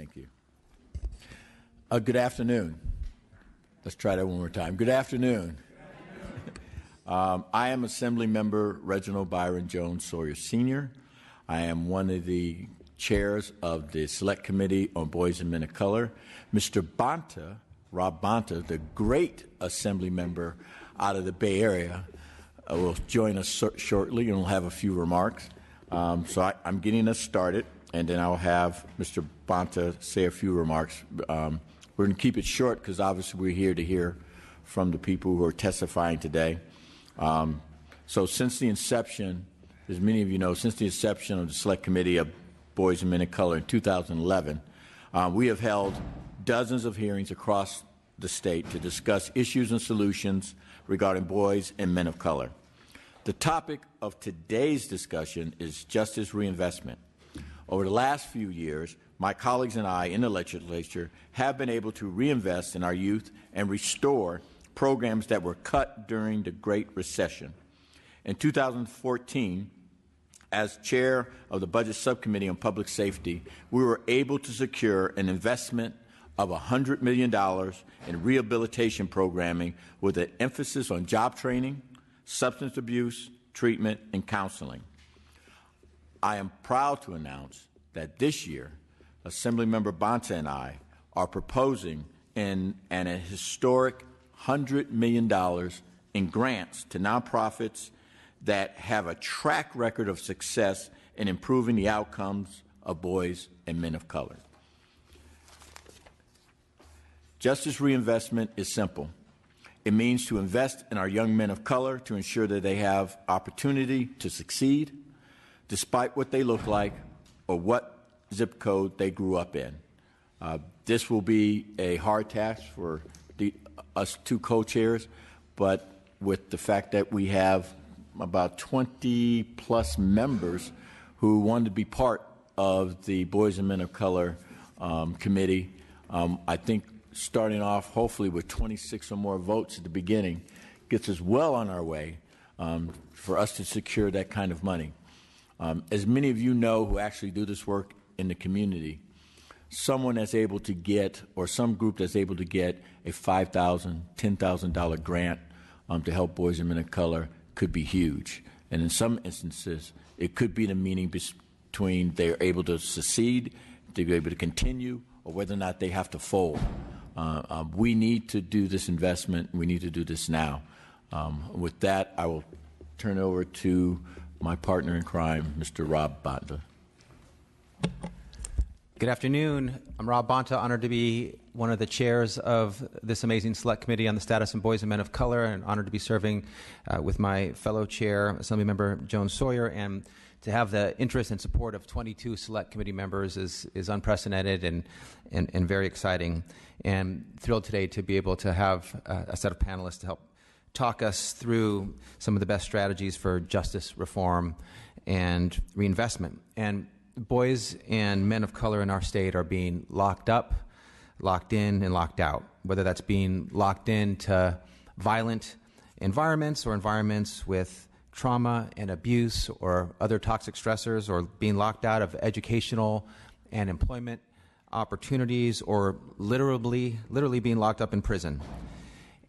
Thank you. Good afternoon. Let's try that one more time. Good afternoon. I am Assembly Member Reginald Byron Jones Sawyer Sr. I am one of the chairs of the Select Committee on Boys and Men of Color. Mr. Bonta, Rob Bonta, the great Assembly member out of the Bay Area, will join us shortly and will have a few remarks. So I'm getting us started, and then I'll have Mr. Bonta say a few remarks. We're going to keep it short because obviously we're here to hear from the people who are testifying today. So since the inception, as many of you know, since the inception of the Select Committee of Boys and Men of Color in 2011, we have held dozens of hearings across the state to discuss issues and solutions regarding boys and men of color. The topic of today's discussion is justice reinvestment. Over the last few years, my colleagues and I in the legislature have been able to reinvest in our youth and restore programs that were cut during the Great Recession. In 2014, as chair of the Budget Subcommittee on Public Safety, we were able to secure an investment of $100 million in rehabilitation programming with an emphasis on job training, substance abuse, treatment, and counseling. I am proud to announce that this year, Assemblymember Bonta and I are proposing a historic $100 million in grants to nonprofits that have a track record of success in improving the outcomes of boys and men of color. Justice reinvestment is simple. It means to invest in our young men of color to ensure that they have opportunity to succeed despite what they look like or what zip code they grew up in. This will be a hard task for us two co-chairs, but with the fact that we have about 20 plus members who want to be part of the Boys and Men of Color committee, I think starting off hopefully with 26 or more votes at the beginning gets us well on our way for us to secure that kind of money. As many of you know who actually do this work in the community, someone that's able to get, or some group that's able to get a $5,000, $10,000 grant to help boys and men of color could be huge. And in some instances, it could be the meaning between they're able to succeed, they're able to continue, or whether or not they have to fold. We need to do this investment. We need to do this now. With that, I will turn it over to my partner in crime, Mr. Rob Bonta. Good afternoon. I'm Rob Bonta, honored to be one of the chairs of this amazing Select Committee on the Status of Boys and Men of Color, and honored to be serving with my fellow chair, Assemblymember Jones Sawyer, and to have the interest and support of 22 Select Committee members is unprecedented and very exciting. And thrilled today to be able to have a set of panelists to help talk us through some of the best strategies for justice reform and reinvestment. And boys and men of color in our state are being locked up, locked in, and locked out, whether that's being locked into violent environments or environments with trauma and abuse or other toxic stressors, or being locked out of educational and employment opportunities, or literally being locked up in prison.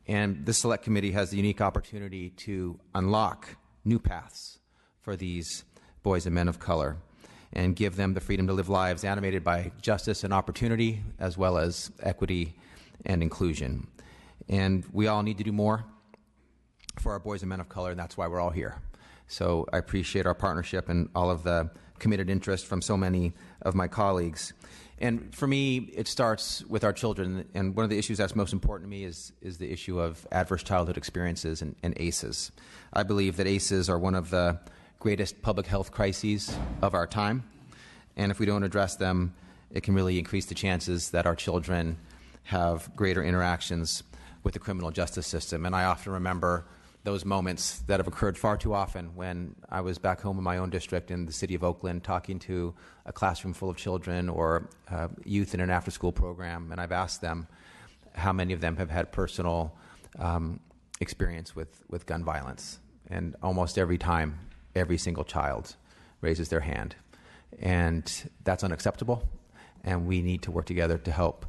And this Select Committee has the unique opportunity to unlock new paths for these boys and men of color and give them the freedom to live lives animated by justice and opportunity, as well as equity and inclusion. And we all need to do more for our boys and men of color, and that's why we're all here. So I appreciate our partnership and all of the committed interest from so many of my colleagues. And for me, it starts with our children, and one of the issues that's most important to me is the issue of adverse childhood experiences and ACEs. I believe that ACEs are one of the greatest public health crises of our time, and if we don't address them, it can really increase the chances that our children have greater interactions with the criminal justice system. And I often remember those moments that have occurred far too often when I was back home in my own district in the city of Oakland talking to a classroom full of children or youth in an after-school program, and I've asked them how many of them have had personal experience with gun violence. And almost every time, every single child raises their hand. And that's unacceptable. and we need to work together to help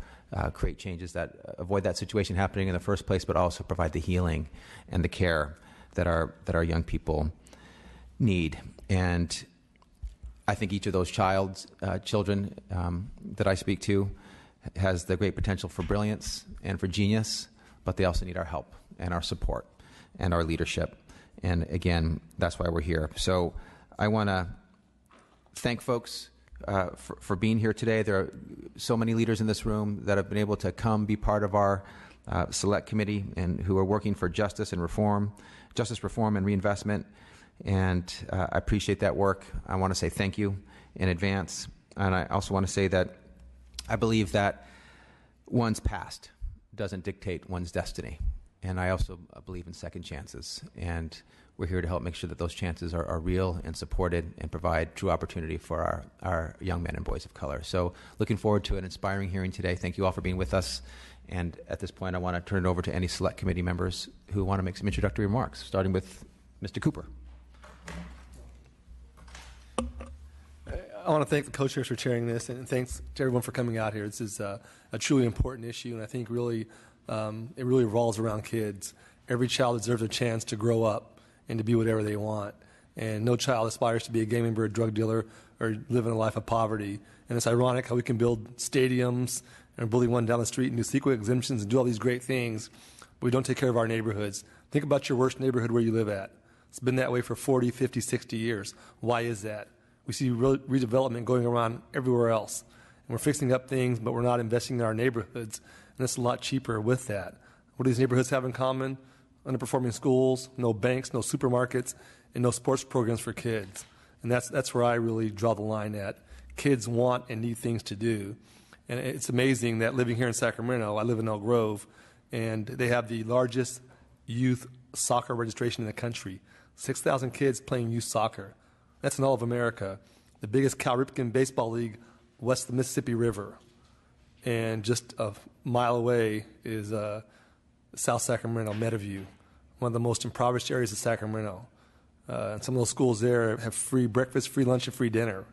create changes that avoid that situation happening in the first place, but also provide the healing and the care that our young people need. And I think each of those children that I speak to has the great potential for brilliance and for genius, but they also need our help and our support and our leadership. And again, that's why we're here. So I want to thank folks for being here today. There are so many leaders in this room that have been able to come be part of our select committee and who are working for justice reform and reinvestment. And I appreciate that work. I want to say thank you in advance. And I also want to say that I believe that one's past doesn't dictate one's destiny. And I also believe in second chances. And we're here to help make sure that those chances are real and supported and provide true opportunity for our young men and boys of color. So looking forward to an inspiring hearing today. Thank you all for being with us. And at this point, I want to turn it over to any select committee members who want to make some introductory remarks, starting with Mr. Cooper. I want to thank the co-chairs for chairing this, and thanks to everyone for coming out here. This is a truly important issue, and I think really it really revolves around kids. Every child deserves a chance to grow up and to be whatever they want, and no child aspires to be a gang member, a drug dealer, or live in a life of poverty. And it's ironic how we can build stadiums and building one down the street and do CEQA exemptions and do all these great things, but we don't take care of our neighborhoods. Think about your worst neighborhood where you live at. It's been that way for 40, 50, 60 years. Why is that? We see redevelopment going around everywhere else. And we're fixing up things, but we're not investing in our neighborhoods. And it's a lot cheaper with that. What do these neighborhoods have in common? Underperforming schools, no banks, no supermarkets, and no sports programs for kids. And that's where I really draw the line at. Kids want and need things to do. And it's amazing that living here in Sacramento, I live in Elk Grove, and they have the largest youth soccer registration in the country. 6,000 kids playing youth soccer. That's in all of America. The biggest Cal Ripken baseball league west of the Mississippi River. And just a mile away is South Sacramento, Meadowview, one of the most impoverished areas of Sacramento. And some of those schools there have free breakfast, free lunch, and free dinner.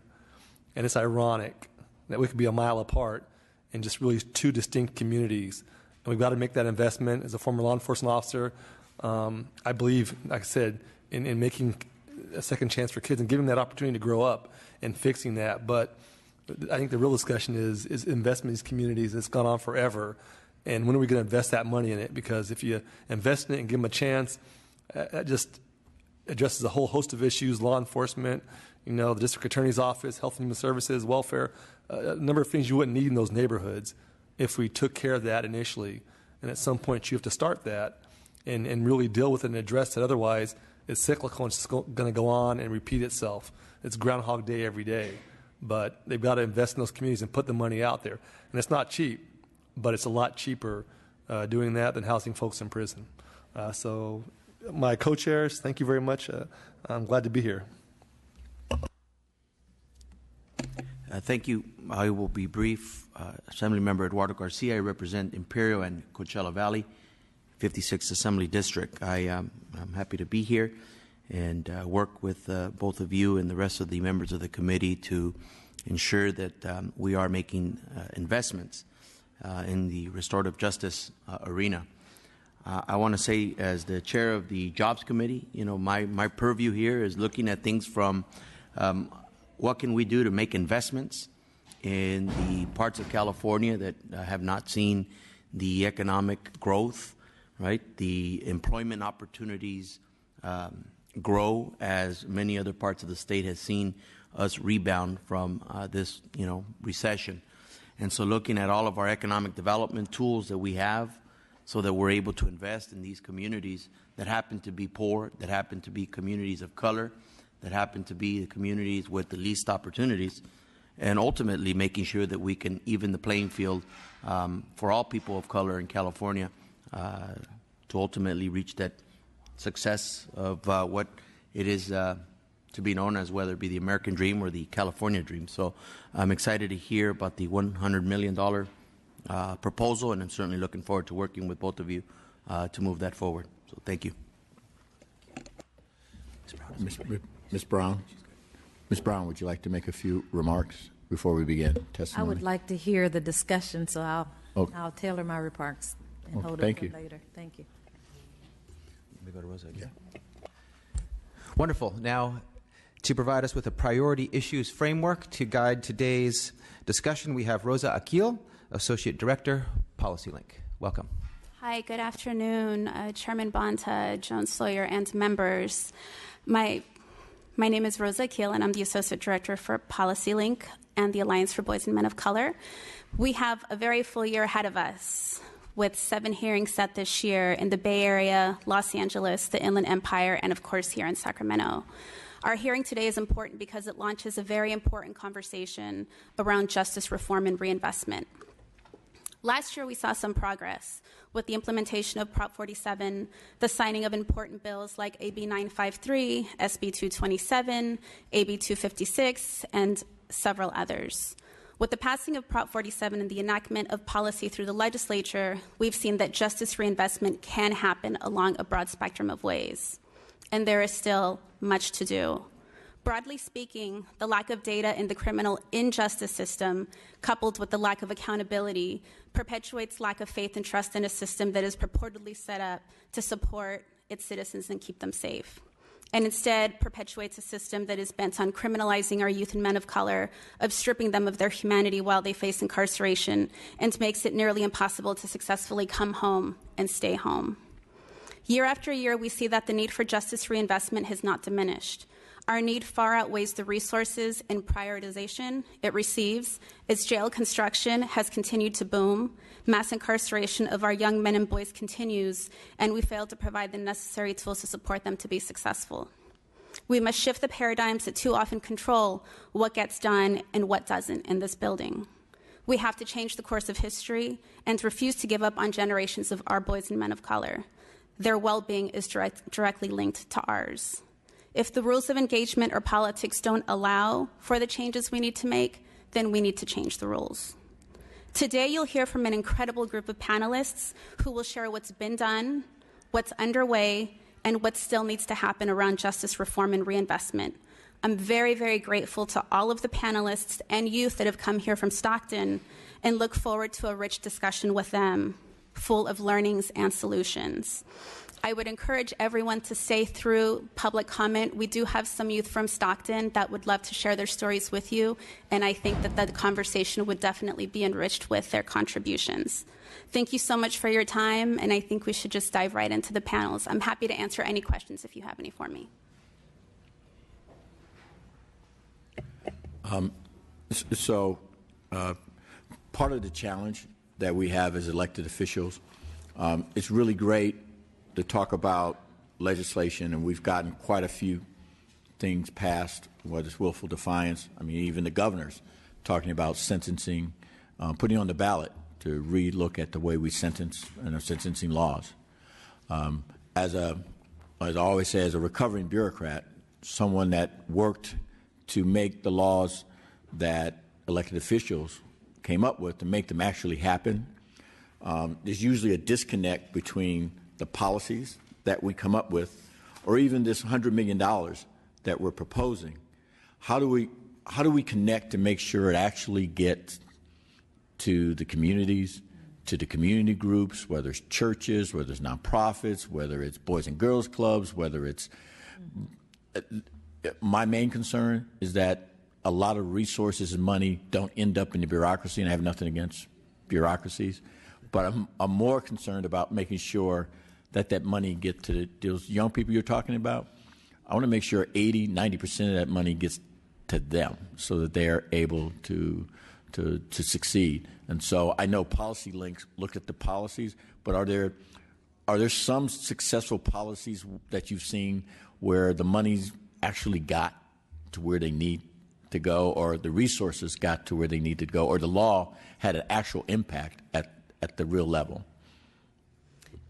And it's ironic that we could be a mile apart in just really two distinct communities. And we've got to make that investment. As a former law enforcement officer, I believe, like I said, in making a second chance for kids and giving them that opportunity to grow up and fixing that. But I think the real discussion is investment in these communities. It's gone on forever. And when are we going to invest that money in it? Because if you invest in it and give them a chance, that just addresses a whole host of issues, law enforcement, the district attorney's office, health and human services, welfare, a number of things you wouldn't need in those neighborhoods if we took care of that initially. And at some point you have to start that and really deal with it and address it. Otherwise, it's cyclical and it's going to go on and repeat itself. It's Groundhog Day every day. But they've got to invest in those communities and put the money out there. And it's not cheap, but it's a lot cheaper doing that than housing folks in prison. So my co-chairs, thank you very much. I'm glad to be here. Thank you. I will be brief. Assemblymember Eduardo Garcia. I represent Imperial and Coachella Valley, 56th Assembly District. I'm happy to be here and work with both of you and the rest of the members of the committee to ensure that we are making investments in the restorative justice arena. I want to say, as the chair of the Jobs Committee, my purview here is looking at things from what can we do to make investments in the parts of California that have not seen the economic growth, right? The employment opportunities grow as many other parts of the state has seen us rebound from this, recession. And so looking at all of our economic development tools that we have so that we're able to invest in these communities that happen to be poor, that happen to be communities of color, that happen to be the communities with the least opportunities, and ultimately making sure that we can even the playing field for all people of color in California to ultimately reach that success of what it is to be known as, whether it be the American dream or the California dream. So I'm excited to hear about the $100 million proposal, and I'm certainly looking forward to working with both of you to move that forward. So thank you. Ms. Brown, would you like to make a few remarks? before we begin I testimony? would like to hear the discussion, so I'll tailor my remarks and hold thank it you. for later. Thank you. Let me go to Rosa again. Wonderful. Now, to provide us with a priority issues framework to guide today's discussion, we have Rosa Akil, Associate Director, Policy Link. Welcome. Hi, good afternoon, Chairman Bonta, Jones Sawyer, and members. My name is Rosa Akil, and I'm the Associate Director for Policy Link and the Alliance for Boys and Men of Color. We have a very full year ahead of us, with 7 hearings set this year in the Bay Area, Los Angeles, the Inland Empire, and of course here in Sacramento. Our hearing today is important because it launches a very important conversation around justice reform and reinvestment. Last year, we saw some progress with the implementation of Prop 47, the signing of important bills like AB 953, SB 227, AB 256, and several others. With the passing of Prop 47 and the enactment of policy through the legislature, we've seen that justice reinvestment can happen along a broad spectrum of ways. And there is still much to do. Broadly speaking, the lack of data in the criminal injustice system, coupled with the lack of accountability, perpetuates lack of faith and trust in a system that is purportedly set up to support its citizens and keep them safe, and instead perpetuates a system that is bent on criminalizing our youth and men of color, of stripping them of their humanity while they face incarceration, and makes it nearly impossible to successfully come home and stay home. Year after year, we see that the need for justice reinvestment has not diminished. Our need far outweighs the resources and prioritization it receives as jail construction has continued to boom, mass incarceration of our young men and boys continues, and we fail to provide the necessary tools to support them to be successful. We must shift the paradigms that too often control what gets done and what doesn't in this building. We have to change the course of history and refuse to give up on generations of our boys and men of color. Their well-being is directly linked to ours. If the rules of engagement or politics don't allow for the changes we need to make, then we need to change the rules. Today, you'll hear from an incredible group of panelists who will share what's been done, what's underway, and what still needs to happen around justice reform and reinvestment. I'm very, very grateful to all of the panelists and youth that have come here from Stockton and look forward to a rich discussion with them, full of learnings and solutions. I would encourage everyone to stay through public comment. We do have some youth from Stockton that would love to share their stories with you, and I think that the conversation would definitely be enriched with their contributions. Thank you so much for your time, and I think we should just dive right into the panels. I'm happy to answer any questions if you have any for me. Part of the challenge that we have as elected officials, it's really great to talk about legislation, and we've gotten quite a few things passed, whether it's willful defiance. I mean, even the governor's talking about sentencing, putting on the ballot to re-look at the way we sentence and our sentencing laws. As I always say, as a recovering bureaucrat, someone that worked to make the laws that elected officials came up with to make them actually happen, there's usually a disconnect between the policies that we come up with, or even this $100 million that we're proposing. How do we connect to make sure it actually gets to the communities, to the community groups, whether it's churches, whether it's nonprofits, whether it's boys and girls clubs, whether it's my main concern is that a lot of resources and money don't end up in the bureaucracy, and I have nothing against bureaucracies, but I'm more concerned about making sure that money gets to those young people you're talking about. I want to make sure 80–90% of that money gets to them so that they are able to succeed. And so I know Policy Links look at the policies, but are there some successful policies that you've seen where the money's actually got to where they need to go, or the resources got to where they need to go, or the law had an actual impact at the real level?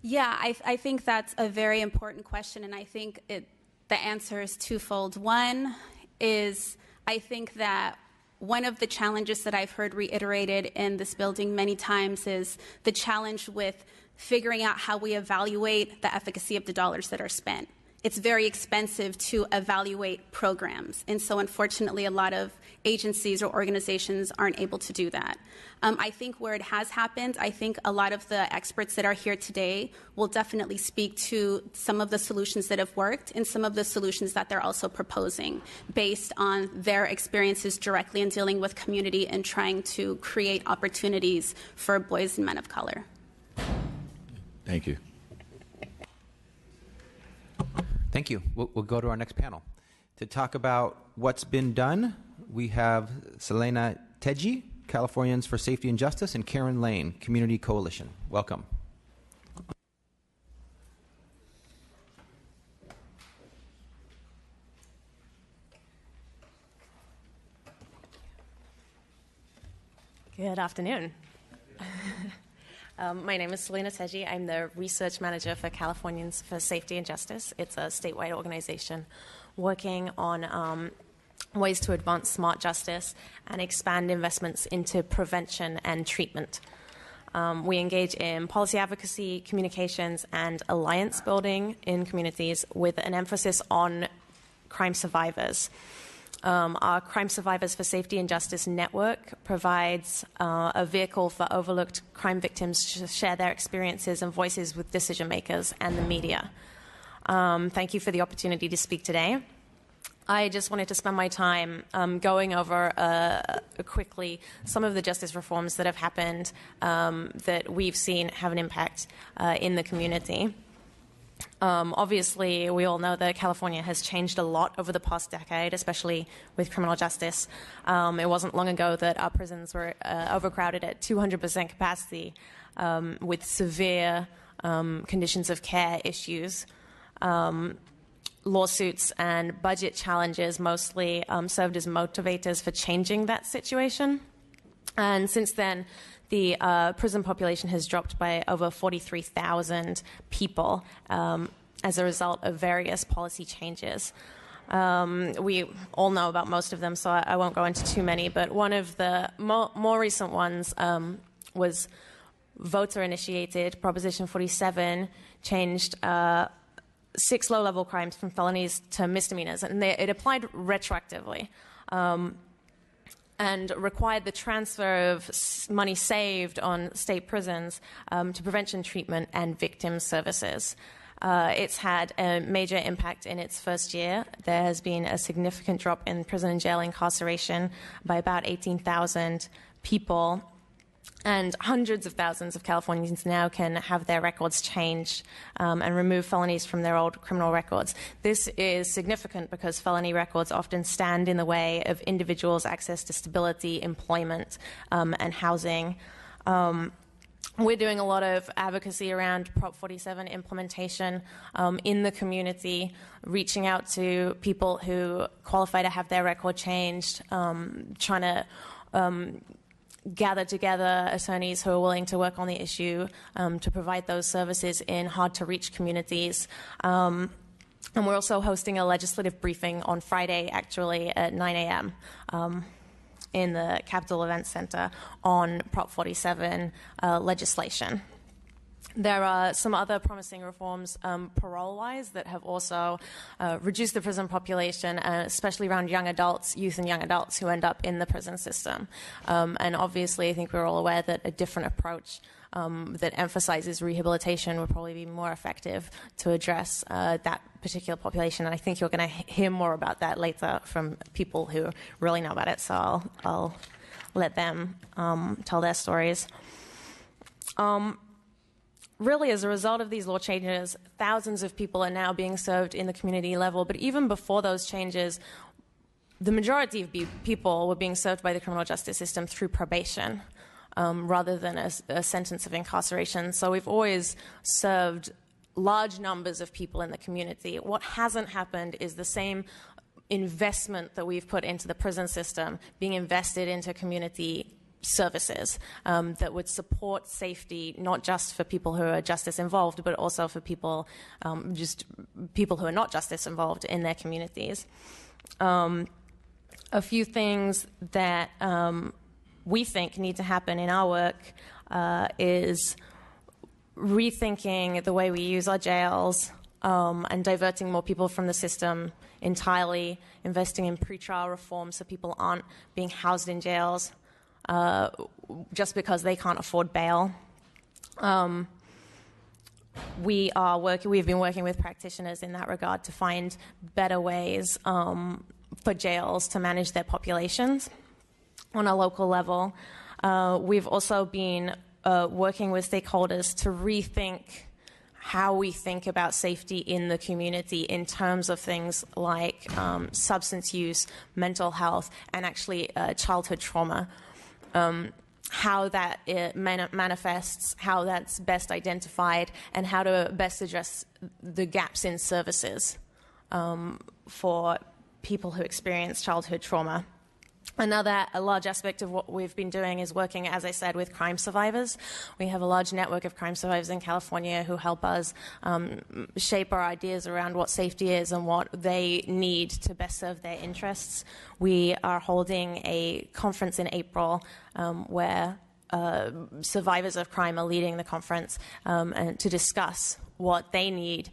Yeah, I think that's a very important question, and I think the answer is twofold. One is I think that one of the challenges that I've heard reiterated in this building many times is the challenge with figuring out how we evaluate the efficacy of the dollars that are spent. it's very expensive to evaluate programs. And so unfortunately, a lot of agencies or organizations aren't able to do that. I think where it has happened, I think a lot of the experts that are here today will definitely speak to some of the solutions that have worked and some of the solutions that they're also proposing based on their experiences directly in dealing with community and trying to create opportunities for boys and men of color. Thank you. Thank you. We'll go to our next panel. To talk about what's been done, we have Selena Teji, Californians for Safety and Justice, and Karen Lane, Community Coalition. Welcome. Good afternoon. My name is Selena Teji. I'm the research manager for Californians for Safety and Justice. It's a statewide organization working on ways to advance smart justice and expand investments into prevention and treatment. We engage in policy advocacy, communications, and alliance building in communities with an emphasis on crime survivors. Our Crime Survivors for Safety and Justice network provides a vehicle for overlooked crime victims to share their experiences and voices with decision makers and the media. Thank you for the opportunity to speak today. I just wanted to spend my time going over quickly some of the justice reforms that have happened that we've seen have an impact in the community. Obviously, we all know that California has changed a lot over the past decade, especially with criminal justice. It wasn't long ago that our prisons were overcrowded at 200% capacity with severe conditions of care issues. Lawsuits and budget challenges mostly served as motivators for changing that situation. And since then, the prison population has dropped by over 43,000 people as a result of various policy changes. We all know about most of them, so I won't go into too many, but one of the more recent ones was voter-initiated. Proposition 47 changed 6 low-level crimes from felonies to misdemeanors, and it applied retroactively. And required the transfer of money saved on state prisons to prevention treatment and victim services. It's had a major impact in its first year. There has been a significant drop in prison and jail incarceration by about 18,000 people. And hundreds of thousands of Californians now can have their records changed and remove felonies from their old criminal records. This is significant because felony records often stand in the way of individuals' access to stability, employment, and housing. We're doing a lot of advocacy around Prop 47 implementation in the community, reaching out to people who qualify to have their record changed, trying to gather together attorneys who are willing to work on the issue to provide those services in hard-to-reach communities. And we're also hosting a legislative briefing on Friday, actually, at 9 a.m. In the Capitol Events Center on Prop 47 legislation. There are some other promising reforms parole-wise that have also reduced the prison population, especially around young adults, youth and young adults who end up in the prison system. And obviously, I think we're all aware that a different approach that emphasizes rehabilitation would probably be more effective to address that particular population. And I think you're going to hear more about that later from people who really know about it. So I'll let them tell their stories. Really, as a result of these law changes, thousands of people are now being served in the community level. But even before those changes, the majority of people were being served by the criminal justice system through probation rather than a sentence of incarceration. So we've always served large numbers of people in the community. What hasn't happened is the same investment that we've put into the prison system being invested into community services that would support safety, not just for people who are justice involved, but also for people, just people who are not justice involved in their communities. A few things that we think need to happen in our work is rethinking the way we use our jails, and diverting more people from the system entirely, investing in pretrial reform so people aren't being housed in jails just because they can't afford bail. We've been working with practitioners in that regard to find better ways for jails to manage their populations on a local level. We've also been working with stakeholders to rethink how we think about safety in the community in terms of things like substance use, mental health, and actually childhood trauma. How that manifests, how that's best identified, and how to best address the gaps in services for people who experience childhood trauma. A large aspect of what we've been doing is working, as I said, with crime survivors. We have a large network of crime survivors in California who help us shape our ideas around what safety is and what they need to best serve their interests. We are holding a conference in April where survivors of crime are leading the conference and to discuss what they need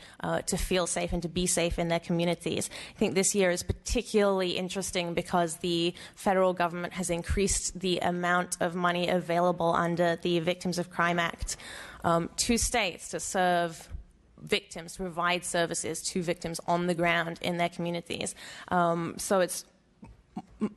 to feel safe and to be safe in their communities. I think this year is particularly interesting because the federal government has increased the amount of money available under the Victims of Crime Act to states to serve victims, to provide services to victims on the ground in their communities. So it's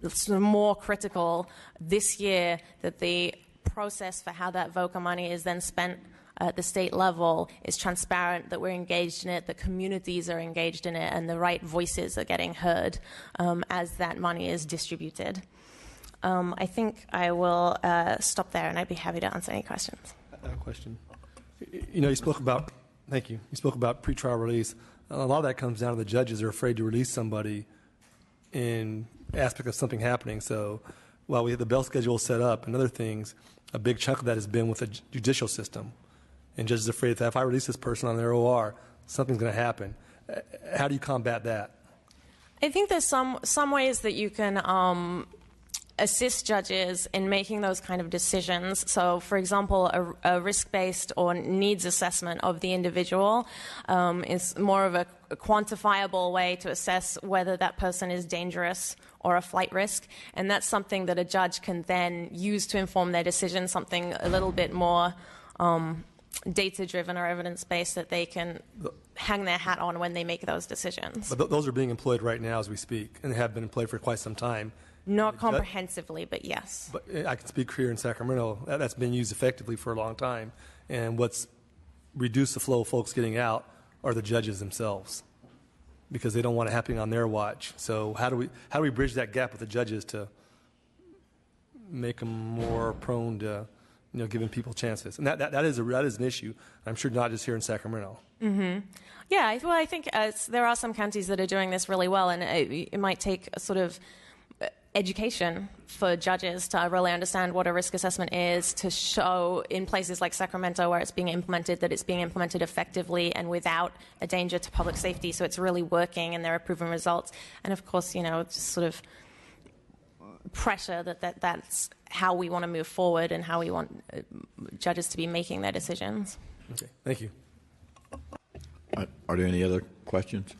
sort of more critical this year that the process for how that VOCA money is then spent at the state level is transparent, that we're engaged in it, that communities are engaged in it, and the right voices are getting heard as that money is distributed. I think I will stop there, and I'd be happy to answer any questions. I have a question. You spoke about, thank you, you spoke about pretrial release. A lot of that comes down to the judges are afraid to release somebody in aspect of something happening. So while we have the bail schedule set up and other things, a big chunk of that has been with the judicial system. And judges are afraid that if I release this person on their OR, something's going to happen. How do you combat that? I think there's some ways that you can assist judges in making those kind of decisions. So, for example, a risk-based or needs assessment of the individual is more of a quantifiable way to assess whether that person is dangerous or a flight risk. And that's something that a judge can then use to inform their decision, something a little bit more data-driven or evidence-based that they can hang their hat on when they make those decisions. But those are being employed right now as we speak, and they have been employed for quite some time. Not comprehensively, but yes. But I can speak here in Sacramento. That's been used effectively for a long time. And what's reduced the flow of folks getting out are the judges themselves, because they don't want it happening on their watch. So how do we bridge that gap with the judges to make them more prone to giving people chances? And that is an issue. I'm sure not just here in Sacramento. Mm-hmm. Yeah, well, I think there are some counties that are doing this really well, and it might take a sort of education for judges to really understand what a risk assessment is, to show in places like Sacramento where it's being implemented that it's being implemented effectively and without a danger to public safety, so it's really working and there are proven results. And of course, just sort of pressure that's how we want to move forward and how we want judges to be making their decisions. Okay, thank you. Are there any other questions?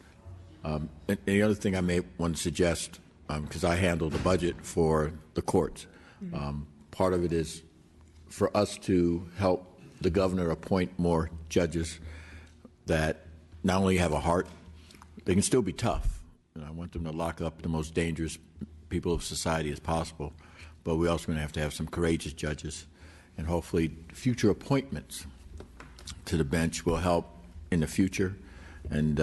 Any other thing I may want to suggest, because I handle the budget for the courts. Mm-hmm. Part of it is for us to help the governor appoint more judges that not only have a heart, they can still be tough. And I want them to lock up the most dangerous people of society as possible, but we're also going to have some courageous judges, and hopefully future appointments to the bench will help in the future. And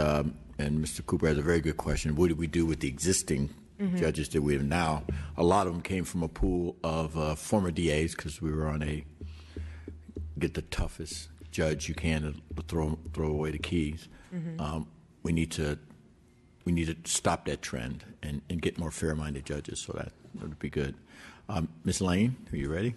Mr. Cooper has a very good question. What do we do with the existing judges that we have now? A lot of them came from a pool of former DAs, because we were on get the toughest judge you can to throw away the keys. We need to stop that trend and get more fair-minded judges, so that would be good. Ms. Lane, are you ready?